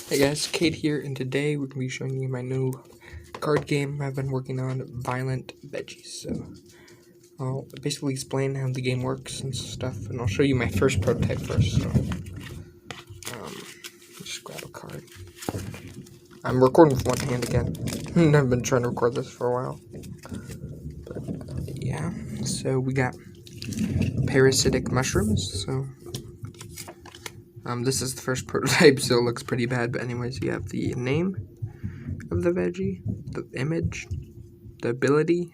Hey guys, Kate here, and today we're going to be showing you my new card game I've been working on, Violent Veggies. So, I'll basically explain how the game works and stuff, and I'll show you my first prototype first. So, just grab a card. I'm recording with one hand again. I've been trying to record this for a while. But, yeah, so we got parasitic mushrooms, so... this is the first prototype, so it looks pretty bad, but anyways, you have the name of the veggie, the image, the ability,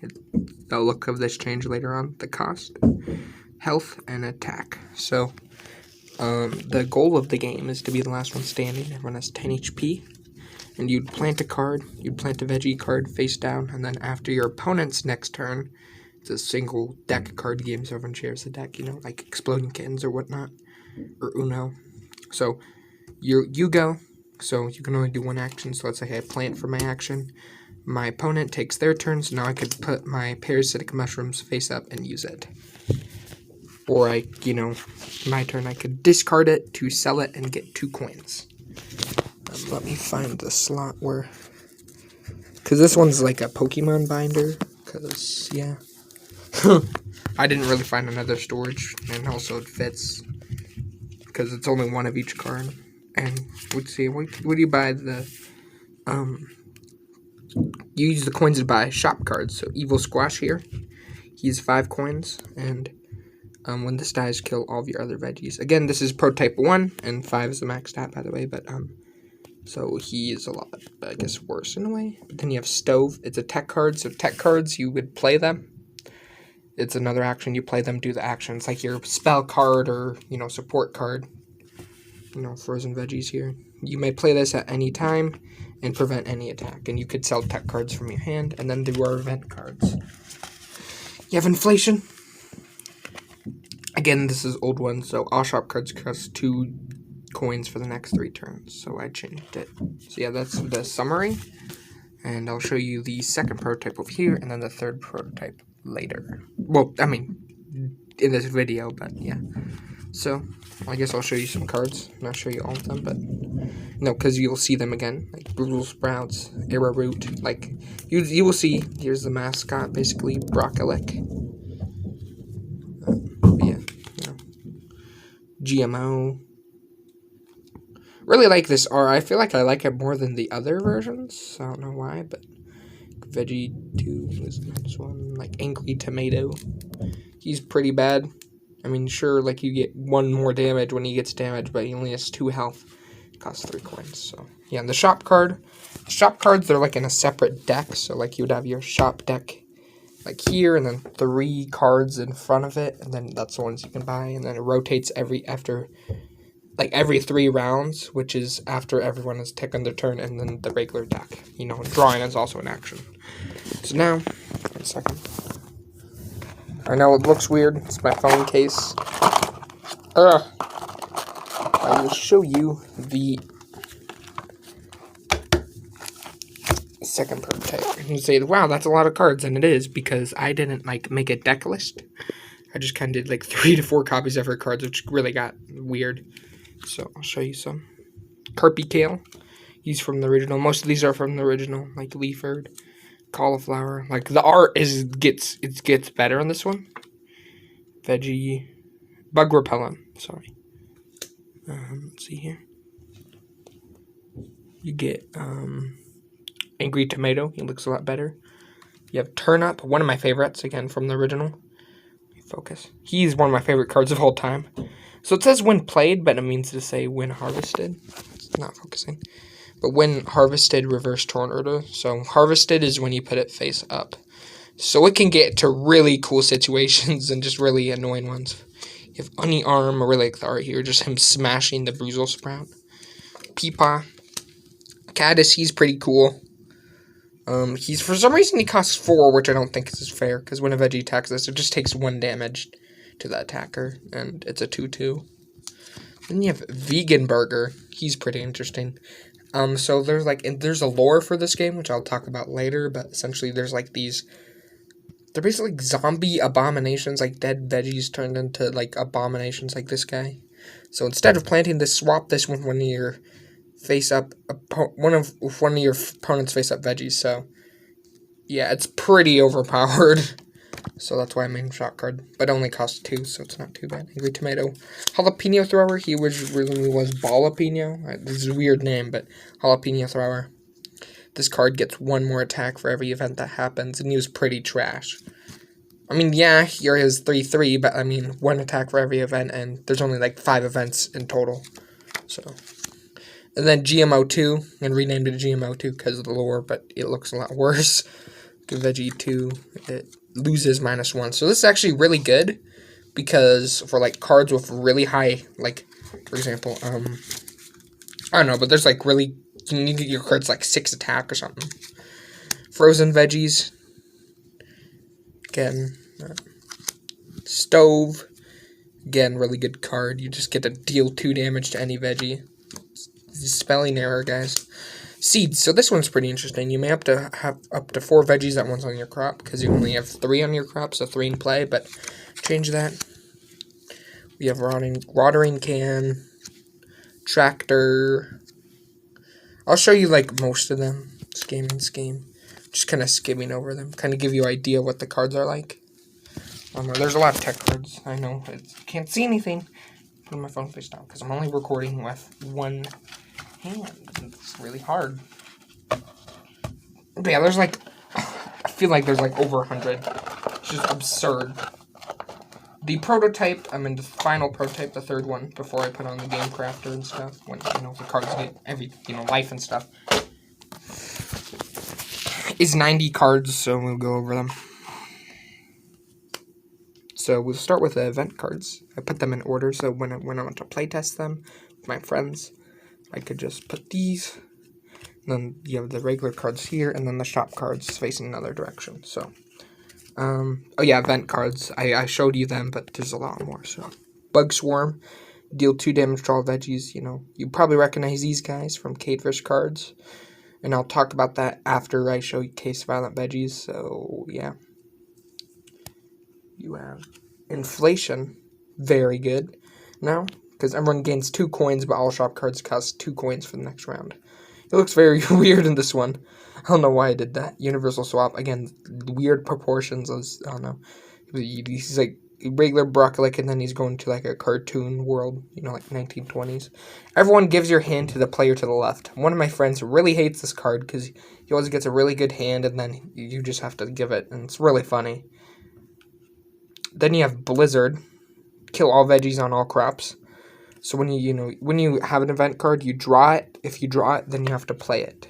the look of this change later on, the cost, health, and attack. So, the goal of the game is to be the last one standing. Everyone has 10 HP, and you'd plant a card, you'd plant a veggie card face down, and then after your opponent's next turn, it's a single deck card game, so everyone shares the deck, you know, like Exploding Kittens or whatnot, or Uno. So, you go, so you can only do one action, so let's say I plant for my action. My opponent takes their turn, so now I could put my parasitic mushrooms face up and use it. Or my turn, I could discard it to sell it and get 2 coins. Let me find the slot where... Because this one's like a Pokemon binder, because, yeah. I didn't really find another storage, and also it fits. Because it's only one of each card. And let's see, what do you buy the you use the coins to buy shop cards. So Evil Squash here, he's 5 coins, and when this dies, kill all of your other veggies. Again, this is prototype 1, and 5 is the max stat, by the way, but so he is a lot, I guess, worse in a way. But then you have Stove. It's a tech card, so tech cards, you would play them. It's another action, you play them, do the action. It's like your spell card or, support card. Frozen veggies here. You may play this at any time and prevent any attack. And you could sell tech cards from your hand. And then there are event cards. You have Inflation. Again, this is old one, so all shop cards cost 2 coins for the next 3 turns. So I changed it. So yeah, that's the summary. And I'll show you the second prototype over here, and then the third prototype later. Well, I mean, in this video, but yeah. So, I guess I'll show you some cards. Not show you all of them, but no, because you'll see them again, like Brutal Sprouts, Arrowroot. Like you will see. Here's the mascot, basically Broccolic. GMO. Really like this art. I feel like I like it more than the other versions. I don't know why, but Veggie 2 is this one. Like Angry Tomato. He's pretty bad. I mean, sure, like you get 1 more damage when he gets damaged, but he only has 2 health. It costs 3 coins. So yeah, and the shop card. The shop cards, they're like in a separate deck. So like you would have your shop deck like here, and then 3 cards in front of it, and then that's the ones you can buy, and then it rotates every 3 rounds, which is after everyone has taken their turn, and then the regular deck. Drawing is also an action. So now, 1 second. I know it looks weird. It's my phone case. I will show you the second prototype. And you say, wow, that's a lot of cards, and it is, because I didn't make a deck list. I just kind of did 3 to 4 copies of her cards, which really got weird. So I'll show you some. Carpy Kale. He's from the original. Most of these are from the original, like Leaford, Cauliflower. Like the art gets better on this one. Veggie, Bug Repellent. Sorry. Let's see here. You get Angry Tomato. He looks a lot better. You have Turnip, one of my favorites, again from the original. Focus. He's one of my favorite cards of all time. So it says when played, but it means to say when harvested. It's not focusing. But when harvested, reverse Tornado. So harvested is when you put it face up. So it can get to really cool situations and just really annoying ones. You have Uni Arm, I really like the art here, just him smashing the Brutal Sprout. Peepaw. Caddis, he's pretty cool. He's, for some reason, he costs 4, which I don't think is fair, because when a veggie attacks this, it just takes 1 damage to the attacker, and it's a 2/2. Then you have Vegan Burger. He's pretty interesting. So there's a lore for this game, which I'll talk about later, but essentially there's these, they're basically zombie abominations, like dead veggies turned into abominations like this guy. So instead of planting this, swap this with one of your face up one of your opponent's face up veggies. So yeah, it's pretty overpowered. So that's why I made him shock card, but it only costs 2, so it's not too bad. Angry Tomato. Jalapeno Thrower, he originally was Ballapeno. This is a weird name, but Jalapeno Thrower. This card gets 1 more attack for every event that happens, and he was pretty trash. I mean, yeah, here is 3/3, but I mean, 1 attack for every event, and there's only like 5 events in total. So, and then GMO2, and renamed it GMO2 because of the lore, but it looks a lot worse. The Veggie 2, it loses -1. So this is actually really good, because for like cards with really high, like, for example, I don't know, but there's like really, you need to get your cards like 6 attack or something. Frozen Veggies. Again, Stove. Again, really good card. You just get to deal 2 damage to any veggie. Spelling error, guys. Seeds. So this one's pretty interesting. You may have to have up to 4 veggies at once on your crop, because you only have 3 on your crop, so 3 in play, but change that. We have watering can, tractor. I'll show you like most of them. Scheme. Just kind of skimming over them. Kind of give you an idea what the cards are like. There's a lot of tech cards. I know. I can't see anything. Put my phone face down because I'm only recording with 1 hand. It's really hard. But yeah, there's like, I feel like there's like over 100. It's just absurd. The prototype, I'm in the final prototype, the 3rd one, before I put on the game crafter and stuff. When, you know, the cards get every, you know, life and stuff. Is 90 cards, so we'll go over them. So we'll start with the event cards. I put them in order, so when I want to playtest them with my friends, I could just put these. And then you have the regular cards here, and then the shop cards facing another direction. So, oh yeah, event cards. I showed you them, but there's a lot more. So, Bug Swarm, deal 2 damage to all veggies. You know, you probably recognize these guys from Cavefish cards. And I'll talk about that after I showcase Violent Veggies, so yeah. You have Inflation, very good now, because everyone gains 2 coins, but all shop cards cost 2 coins for the next round. It looks very weird in this one. I don't know why I did that. Universal Swap, again, weird proportions, I don't know. He's like regular Broccolic, and then he's going to like a cartoon world, you know, like 1920s. Everyone gives your hand to the player to the left. One of my friends really hates this card because he always gets a really good hand, and then you just have to give it, and it's really funny. Then you have Blizzard, kill all veggies on all crops. So when you have an event card, you draw it. If you draw it, then you have to play it.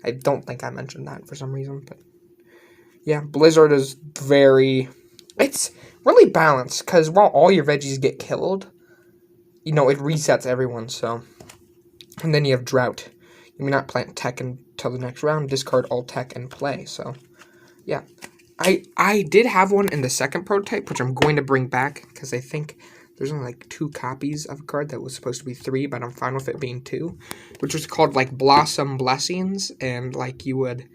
I don't think I mentioned that for some reason, but yeah, Blizzard is it's really balanced, because while all your veggies get killed, you know, it resets everyone, so. And then you have Drought. You may not plant tech until the next round, discard all tech and play, so. Yeah. I did have one in the 2nd prototype, which I'm going to bring back, because I think there's only like 2 copies of a card that was supposed to be 3, but I'm fine with it being 2, which was called like Blossom Blessings, and like you would,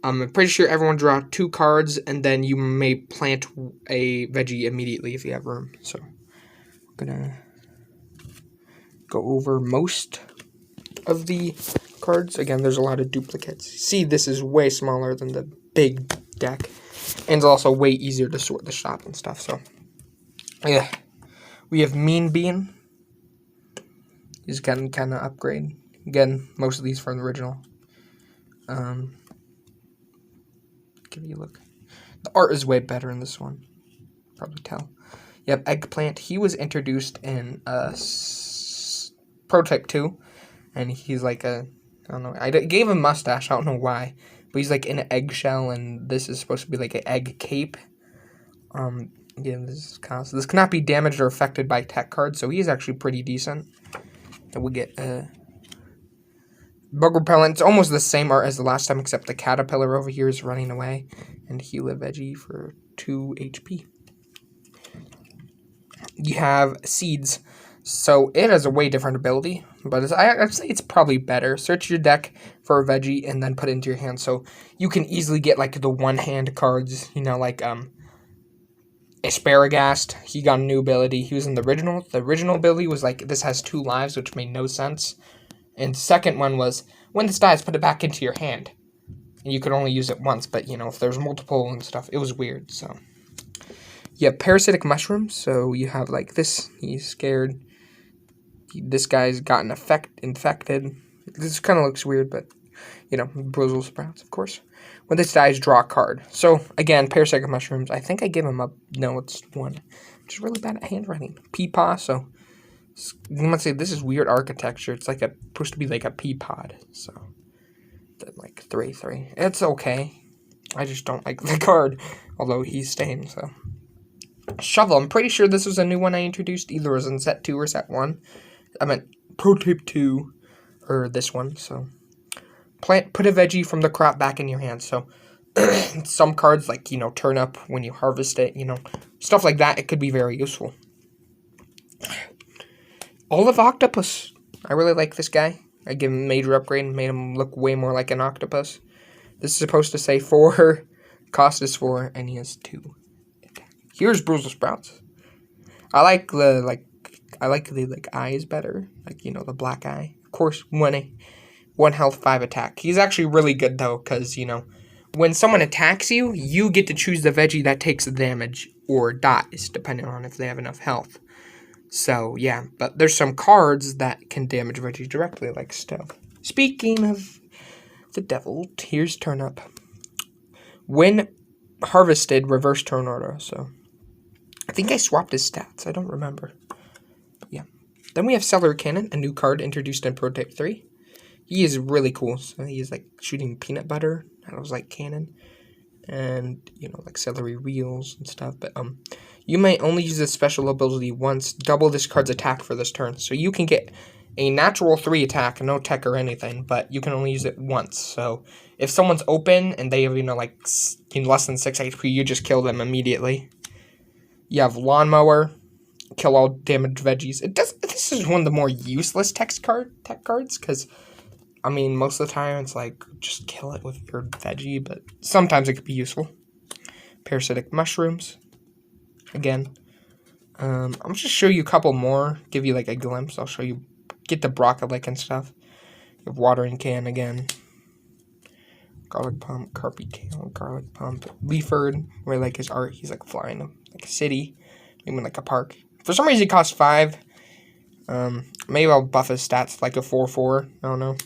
I'm pretty sure everyone draw 2 cards, and then you may plant a veggie immediately if you have room. So I'm gonna go over most of the cards. Again, there's a lot of duplicates. See, this is way smaller than the big deck, and it's also way easier to sort the shop and stuff. So yeah, we have Mean Bean. He's getting kind of upgrade. Again, most of these from the original. Give you a look. The art is way better in this one. Probably tell. You have Eggplant. He was introduced in Prototype 2, and he's like I don't know. I gave him a mustache. I don't know why, but he's like in an eggshell, and this is supposed to be like an egg cape. Yeah, this cannot be damaged or affected by tech cards, so he's actually pretty decent. And we get Bug Repellent. It's almost the same art as the last time, except the caterpillar over here is running away. And heal a veggie for 2 HP. You have Seeds. So it has a way different ability, but I'd say it's probably better. Search your deck for a veggie and then put it into your hand. So you can easily get like the one-hand cards, you know, like Asparagast. He got a new ability. He was in the original. The original ability was like, this has 2 lives, which made no sense. And second one was, when this dies, put it back into your hand. And you could only use it once, but, you know, if there's multiple and stuff, it was weird, so. Yeah, parasitic mushrooms, so you have, like, this, he's scared. This guy's gotten infected. This kind of looks weird, but, you know, Brussels sprouts, of course. When this dies, draw a card. So, again, parasitic mushrooms. I think I give him a... No, it's one. Which is really bad at handwriting. Peepaw, so... You might say this is weird architecture. It's like supposed to be like a pea pod. So, then like 3/3. It's okay. I just don't like the card. Although he's staying, so... Shovel. I'm pretty sure this was a new one I introduced. Either was in set 2 or set 1. I meant prototype 2. Or this one, so... Put a veggie from the crop back in your hand. So, some cards, like, you know, turnip when you harvest it, you know, stuff like that, it could be very useful. Olive Octopus. I really like this guy. I give him a major upgrade and made him look way more like an octopus. This is supposed to say 4, cost is 4, and he has 2. Here's Brussels sprouts. I like the eyes better, like, you know, the black eye. Of course, 1 health, 5 attack. He's actually really good, though, because, you know, when someone attacks you, you get to choose the veggie that takes the damage or dies, depending on if they have enough health. So, yeah, but there's some cards that can damage veggies directly, like Stove. Speaking of the devil, here's Turnip. When harvested, reverse turn order, so... I think I swapped his stats, I don't remember. But yeah. Then we have Celery Cannon, a new card introduced in Prototype 3. He is really cool. So he is like shooting peanut butter. That was like cannon. And, you know, like celery wheels and stuff. But you may only use this special ability once. Double this card's attack for this turn. So you can get a natural 3 attack, no tech or anything, but you can only use it once. So if someone's open and they have, you know, like less than 6 HP, you just kill them immediately. You have Lawnmower, kill all damaged veggies. This is one of the more useless tech cards, because I mean, most of the time, it's like, just kill it with your veggie, but sometimes it could be useful. Parasitic mushrooms. Again. I'm just show you a couple more, give you, like, a glimpse. I'll show you, get the broccoli and stuff. You have watering can again. Garlic pump, carpy tail, garlic pump. Leaford, where, like, his art, he's, like, flying, like, a city. Maybe, like, a park. For some reason, he costs 5. Maybe I'll buff his stats, like a 4/4. I don't know.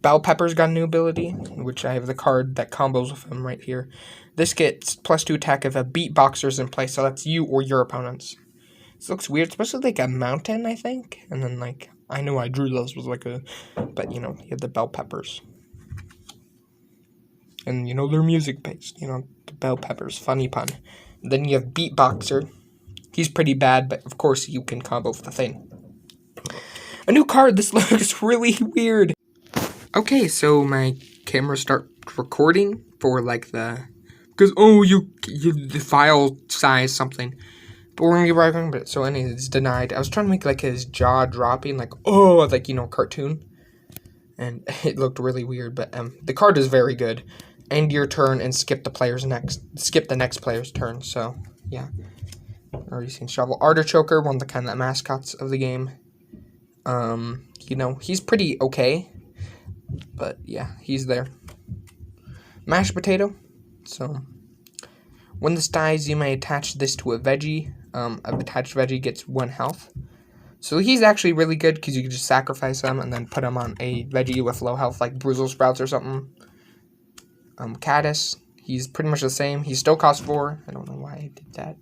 Bell Pepper's got a new ability, which I have the card that combos with him right here. This gets +2 attack if a beatboxer's in play, so that's you or your opponents. This looks weird, especially like a mountain, I think. And then, like, I know I drew those was like a, but, you know, you have the Bell Peppers. And, you know, they're music-based, you know, the Bell Peppers, funny pun. And then you have Beatboxer. He's pretty bad, but, of course, you can combo with the thing. A new card, this looks really weird. Okay, so my camera starts recording for, like, because, oh, the file size something. But we're gonna get right on it. So, anyways, it's denied. I was trying to make, like, his jaw dropping, like, oh, like, you know, cartoon. And it looked really weird, but, the card is very good. End your turn and skip the next player's turn, so, yeah. Already seen Shovel. Artichoker, one of the kind of mascots of the game. You know, he's pretty okay. But, yeah, he's there. Mashed potato. So, when this dies, you may attach this to a veggie. An attached veggie gets 1 health. So, he's actually really good because you can just sacrifice him and then put him on a veggie with low health, like Brussels sprouts or something. Caddis. He's pretty much the same. He still costs 4. I don't know why I did that.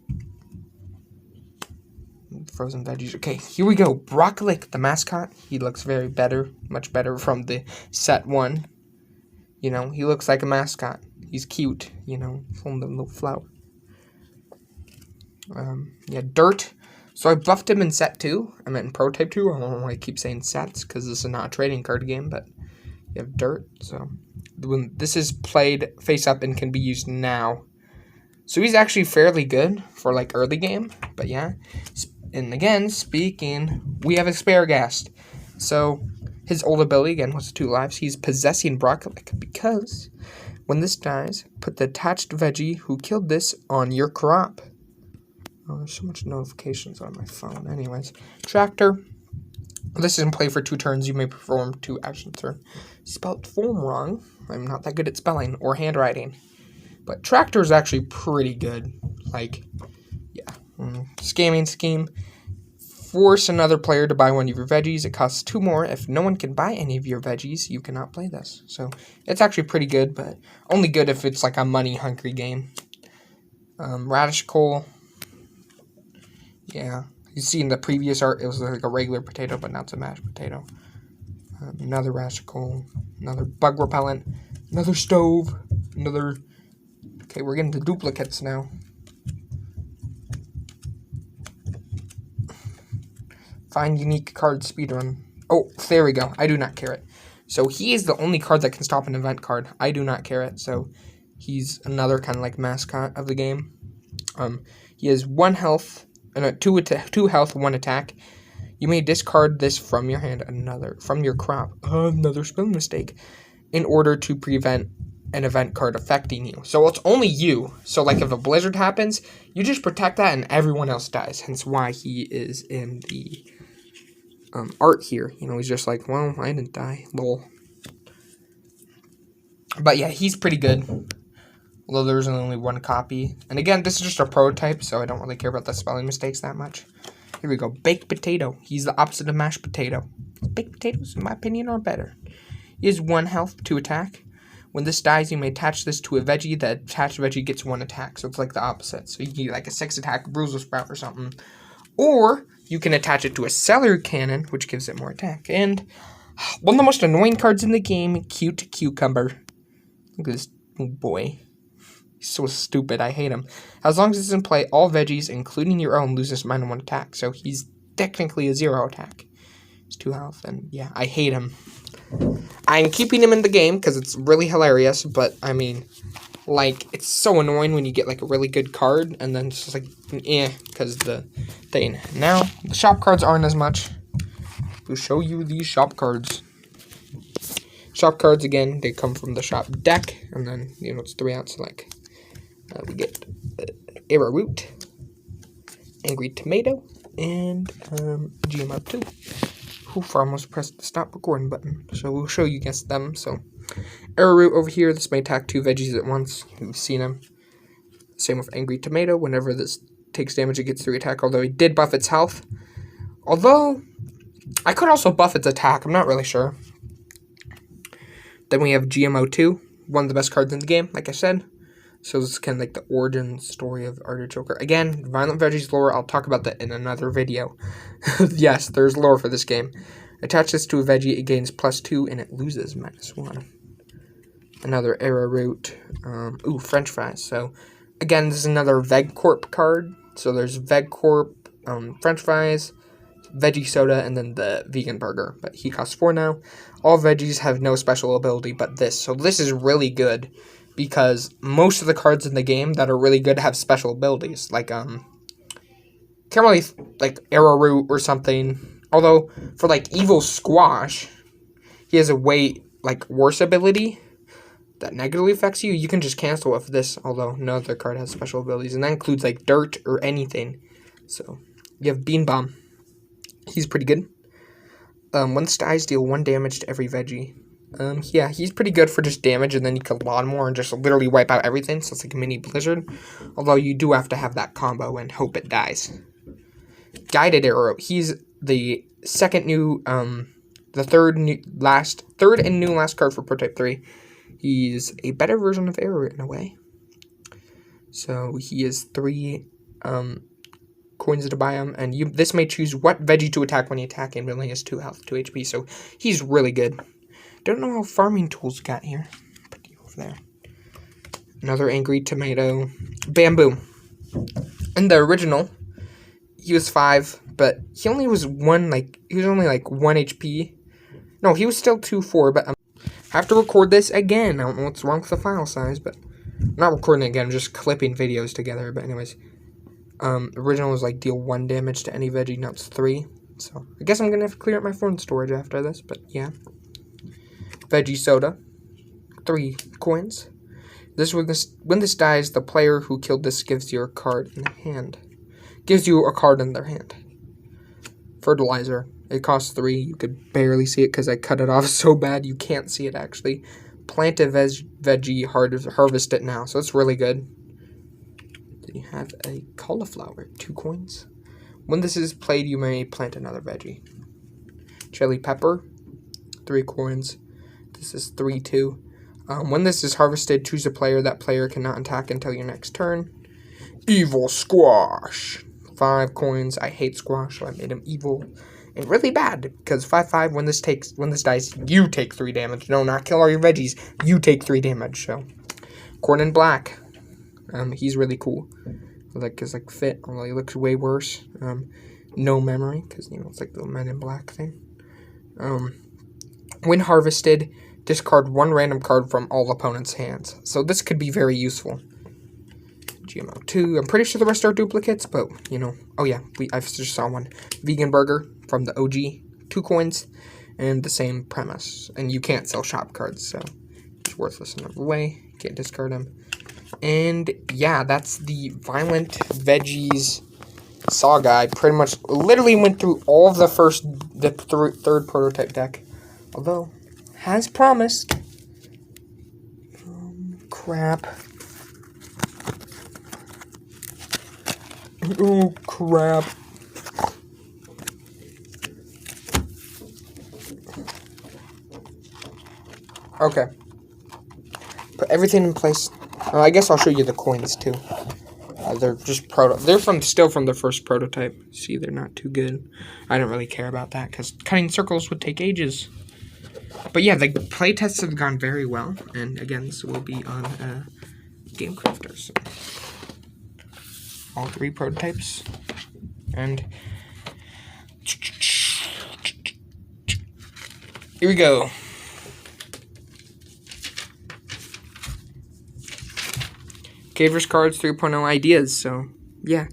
Frozen veggies. Okay, here we go. Broccoli, the mascot. He looks much better from the set 1. You know, he looks like a mascot. He's cute, you know, from the little flower. Yeah, Dirt. So I buffed him in set 2. I meant in Prototype 2. I don't know why I keep saying sets, because this is not a trading card game, but you have Dirt. So when this is played face up and can be used now. So he's actually fairly good for, like, early game, but yeah. And again, speaking, we have Asparagus. So, his old ability, again, was 2 lives. He's possessing Broccoli, because when this dies, put the attached veggie who killed this on your crop. Oh, there's so much notifications on my phone. Anyways, Tractor. This is in play for 2 turns. You may perform 2 actions or spelled form wrong. I'm not that good at spelling or handwriting. But Tractor is actually pretty good. Like, yeah. Scamming scheme. Force another player to buy one of your veggies. It costs 2 more. If no one can buy any of your veggies, you cannot play this. So, it's actually pretty good, but only good if it's like a money-hungry game. Radish Coal. Yeah. You see in the previous art, it was like a regular potato, but now it's a mashed potato. Another Radish Coal. Another bug repellent. Another stove. Another... Okay, we're getting to duplicates now. Find unique card speedrun. Oh, there we go. I do not care it. So he is the only card that can stop an event card. I do not care it. So he's another kind of like mascot of the game. He has 1 health, 2 health, 1 attack. You may discard this from your hand, from your crop, another spelling mistake, in order to prevent an event card affecting you. So it's only you. So like if a blizzard happens, you just protect that and everyone else dies. Hence why he is in the art here. You know, he's just like, well, I didn't die. Lol. But yeah, he's pretty good. Although there's only 1 copy. And again, this is just a prototype, so I don't really care about the spelling mistakes that much. Here we go. Baked potato. He's the opposite of mashed potato. Baked potatoes, in my opinion, are better. He has 1 health, 2 attack. When this dies, you may attach this to a veggie. The attached veggie gets 1 attack, so it's like the opposite. So you can get like a 6 attack Bruisel Sprout or something. Or you can attach it to a celery cannon, which gives it more attack. And one of the most annoying cards in the game, Cute Cucumber. Look at this boy. He's so stupid. I hate him. As long as it's in play, all veggies, including your own, lose this -1 attack. So he's technically a 0 attack. He's 2 health, and yeah, I hate him. I'm keeping him in the game because it's really hilarious, but I mean, like, it's so annoying when you get like a really good card and then it's just like, because the thing. Now, the shop cards aren't as much. We'll show you these shop cards. Shop cards, again, they come from the shop deck, and then, you know, it's 3 out, so like, we get Arrowroot, Angry Tomato, and GMO2. Oof, I almost pressed the stop recording button. So we'll show you guys them. So Arrowroot over here, this may attack 2 veggies at once. You've seen him. Same with Angry Tomato. Whenever this takes damage, it gets 3 attack, although he did buff its health. Although, I could also buff its attack. I'm not really sure. Then we have GMO2, one of the best cards in the game, like I said. So this is kind of like the origin story of Artichoker. Again, Violent Veggies lore, I'll talk about that in another video. Yes, there's lore for this game. Attach this to a veggie, it gains +2, and it loses -1. Another Arrowroot. French fries. So, again, this is another VegCorp card. So there's VegCorp, French fries, veggie soda, and then the vegan burger. But he costs 4 now. All veggies have no special ability but this. So this is really good, because most of the cards in the game that are really good have special abilities. Like, can't really, like, Arrowroot or something. Although, for, like, Evil Squash, he has a way, like, worse ability that negatively affects you. You can just cancel with this, although no other card has special abilities. And that includes, like, dirt or anything. So, you have Bean Bomb. He's pretty good. Once dies, deal 1 damage to every veggie. Yeah, he's pretty good for just damage, and then you can Lawnmower and just literally wipe out everything, so it's like a mini Blizzard. Although you do have to have that combo and hope it dies. Guided Arrow. He's the second new, the third and new last card for Prototype 3. He's a better version of Arrow in a way. So he is 3, coins to buy him, and this may choose what veggie to attack when you attack him. He only has 2 health, 2 HP, so he's really good. Don't know how farming tools got here. Put you over there. Another Angry Tomato. Bamboo. In the original, he was 5, but he only was 1, he was only 1 HP. No, he was still 2-4, but I have to record this again. I don't know what's wrong with the file size, but I'm not recording it again, I'm just clipping videos together. But anyways, original was deal 1 damage to any veggie, now it's 3. So I guess I'm gonna have to clear up my phone storage after this, but yeah. Veggie Soda, 3 coins. When this dies, the player who killed this gives you a card in the hand. Gives you a card in their hand. fertilizer. It costs 3. You could barely see it because I cut it off so bad you can't see it actually. Plant a veggie, harvest it now. So it's really good. Then you have a cauliflower, 2 coins. When this is played, you may plant another veggie. Chili pepper, 3 coins. This is 3, 2. When this is harvested, choose a player. That player cannot attack until your next turn. Evil squash, 5 coins. I hate squash, so I made him evil. And really bad, because 5/5, when this dies, you take 3 damage. No, not kill all your veggies. You take 3 damage, so. Corn in black. He's really cool. Like his fit, although he looks way worse. No memory, because it's like the Men in Black thing. When harvested, discard 1 random card from all opponents' hands. So this could be very useful. GMO 2. I'm pretty sure the rest are duplicates, but oh yeah, I just saw one. Vegan burger from the OG, 2 coins, and the same premise. And you can't sell shop cards, so it's worthless another way. Can't discard them. And yeah, that's the Violent Veggies saga. I pretty much literally went through all of the third prototype deck, although as promised. Crap. Oh, crap. Okay. Put everything in place. I guess I'll show you the coins, too. They're just They're still from the first prototype. See, they're not too good. I don't really care about that, because cutting circles would take ages. But yeah, the playtests have gone very well. And again, this will be on GameCrafter. So. All 3 prototypes, and here we go. Cadeverse cards 3.0 ideas. So yeah.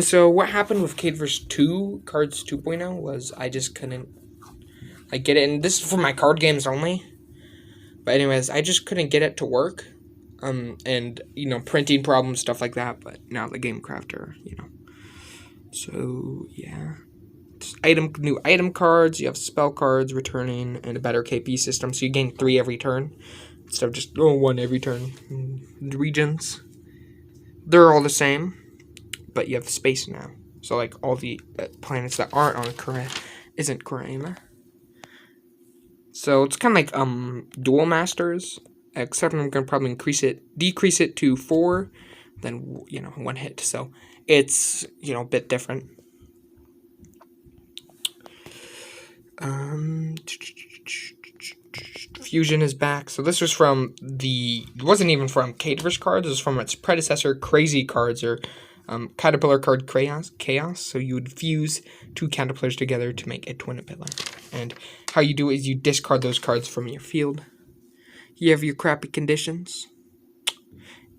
So what happened with Cadeverse 2 cards 2.0 was I just couldn't get it, and this is for my card games only. But anyways, I just couldn't get it to work. And, printing problems, stuff like that, but now the GameCrafter, So, yeah. New item cards, you have spell cards, returning, and a better KP system, so you gain 3 every turn, instead of just 1 every turn. The regions, they're all the same, but you have space now. So, all the planets that aren't on isn't Karaima. So, it's kind of like, Duel Masters. Except I'm going to probably decrease it to 4, then, 1 hit. So, it's, a bit different. Fusion is back. So, this was from it wasn't even from Cadeverse cards. It was from its predecessor, Crazy Cards, or Caterpillar card Chaos. So, you would fuse 2 Caterpillars together to make a Twinapillar. And how you do it is you discard those cards from your field. You have your crappy conditions,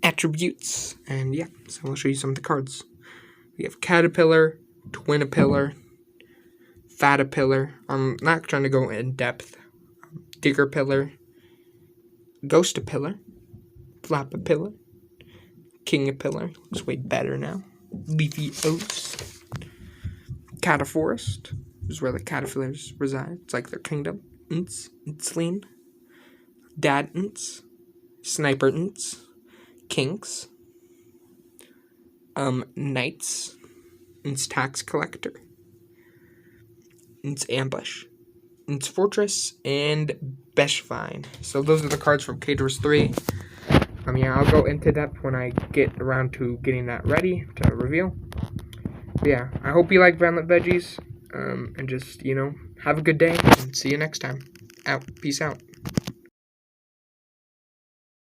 attributes, and yeah, so I'll show you some of the cards. We have Caterpillar, Twinapillar, Fatapillar. I'm not trying to go in depth. Diggerpillar, Ghostapillar, Flapapillar, Kingapillar. Looks way better now. Leafy Oats, Cataforest. This is where the caterpillars reside. It's like their kingdom. Intsleen. Dadents, Snipertents, Kinks, Knights, it's Tax Collector, it's Ambush, it's Fortress, and Beshvine. So those are the cards from Cadeverse 3. Yeah, I'll go into depth when I get around to getting that ready to reveal. But yeah, I hope you like Violent Veggies, and just, have a good day, and see you next time. Out. Peace out.